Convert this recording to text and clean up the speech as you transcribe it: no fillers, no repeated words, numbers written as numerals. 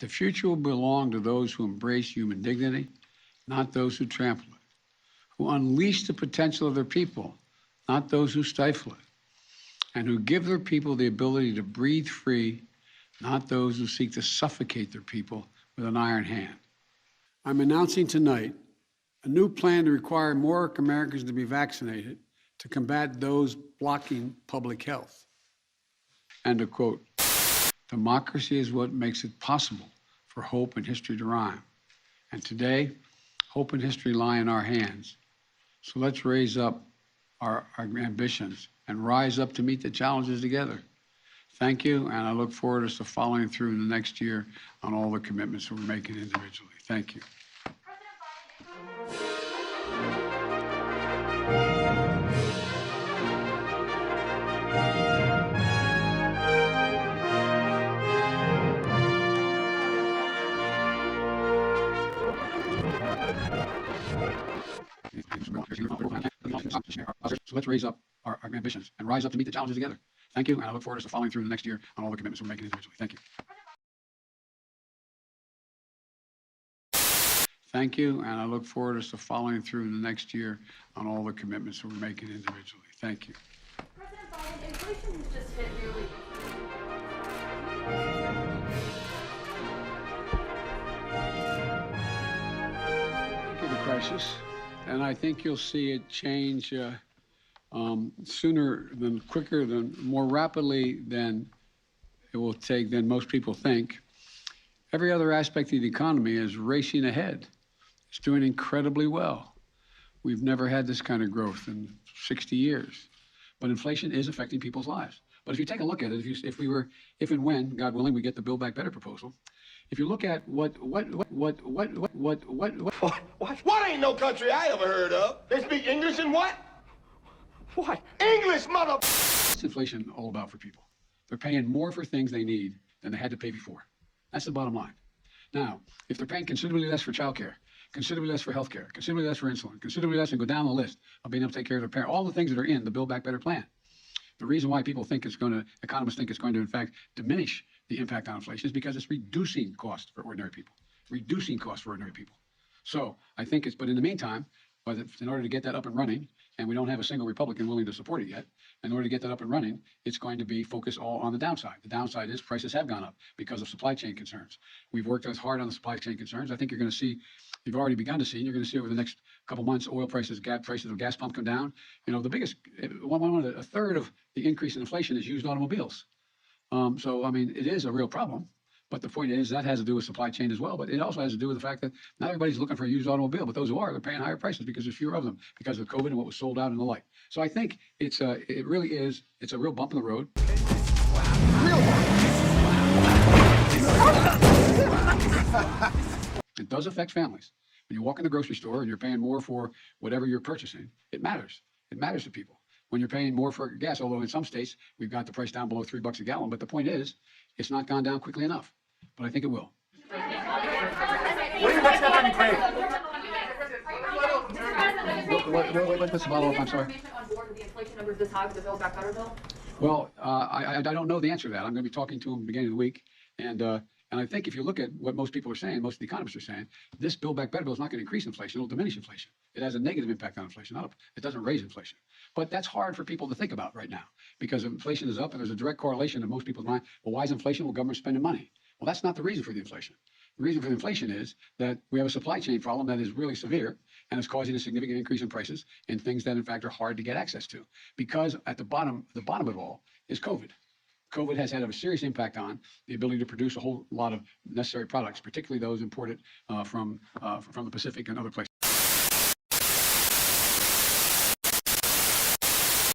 The future will belong to those who embrace human dignity, not those who trample it, who unleash the potential of their people, not those who stifle it, and who give their people the ability to breathe free, not those who seek to suffocate their people with an iron hand. I'm announcing tonight a new plan to require more Americans to be vaccinated to combat those blocking public health. And to quote, democracy is what makes it possible for hope and history to rhyme. And today, hope and history lie in our hands. So let's raise up our ambitions and rise up to meet the challenges together. Thank you, and I look forward to following through in the next year on all the commitments that we're making individually. Thank you. So let's raise up our ambitions and rise up to meet the challenges together. Thank you, and I look forward to following through in the next year on all the commitments we're making individually. Thank you. Thank you, and I look forward to following through in the next year on all the commitments we're making individually. Thank you. President Biden, inflation has just hit nearly... The crisis, and I think you'll see it change sooner than quicker than more rapidly than it will take than most people think. Every other aspect of the economy is racing ahead. It's doing incredibly well. We've never had this kind of growth in 60 years, but inflation is affecting people's lives. But if you take a look at it, if and when, God willing, we get the Build Back Better proposal, if you look at what ain't no country I ever heard of? They speak English and what? What? English, mother... What's inflation all about for people? They're paying more for things they need than they had to pay before. That's the bottom line. Now, if they're paying considerably less for childcare, considerably less for healthcare, considerably less for insulin, considerably less, and go down the list of being able to take care of their parents, all the things that are in the Build Back Better plan. The reason why people think economists think it's going to, in fact, diminish the impact on inflation is because it's reducing costs for ordinary people. Reducing costs for ordinary people. So I think but in the meantime, in order to get that up and running, and we don't have a single Republican willing to support it yet, in order to get that up and running, it's going to be focused all on the downside. The downside is prices have gone up because of supply chain concerns. We've worked as hard on the supply chain concerns. I think you're going to see, you've already begun to see, and you're going to see over the next couple months, oil prices, prices of gas pump come down. You know, the biggest, a third of the increase in inflation is used automobiles. So, I mean, it is a real problem. But the point is that has to do with supply chain as well. But it also has to do with the fact that not everybody's looking for a used automobile, but those who are, they're paying higher prices because there's fewer of them because of COVID and what was sold out and the like. So I think it really is, it's a real bump in the road. It does affect families. When you walk in the grocery store and you're paying more for whatever you're purchasing, it matters. It matters to people. When you're paying more for gas, although in some states we've got the price down below $3 a gallon, but the point is, it's not gone down quickly enough. But I think it will. What are your next steps on Ukraine? What's the follow-up? I'm sorry. On board with the inflation numbers this high with the Build Back Better bill? Well, I don't know the answer to that. I'm going to be talking to him at the beginning of the week. And I think if you look at what most people are saying, most of the economists are saying, this Build Back Better bill is not going to increase inflation. It'll diminish inflation. It has a negative impact on inflation. It doesn't raise inflation. But that's hard for people to think about right now because inflation is up and there's a direct correlation in most people's mind. Well, why is inflation? Well, government's spending money. Well, that's not the reason for the inflation. The reason for the inflation is that we have a supply chain problem that is really severe and is causing a significant increase in prices in things that, in fact, are hard to get access to. Because at the bottom of it all is COVID. COVID has had a serious impact on the ability to produce a whole lot of necessary products, particularly those imported from the Pacific and other places.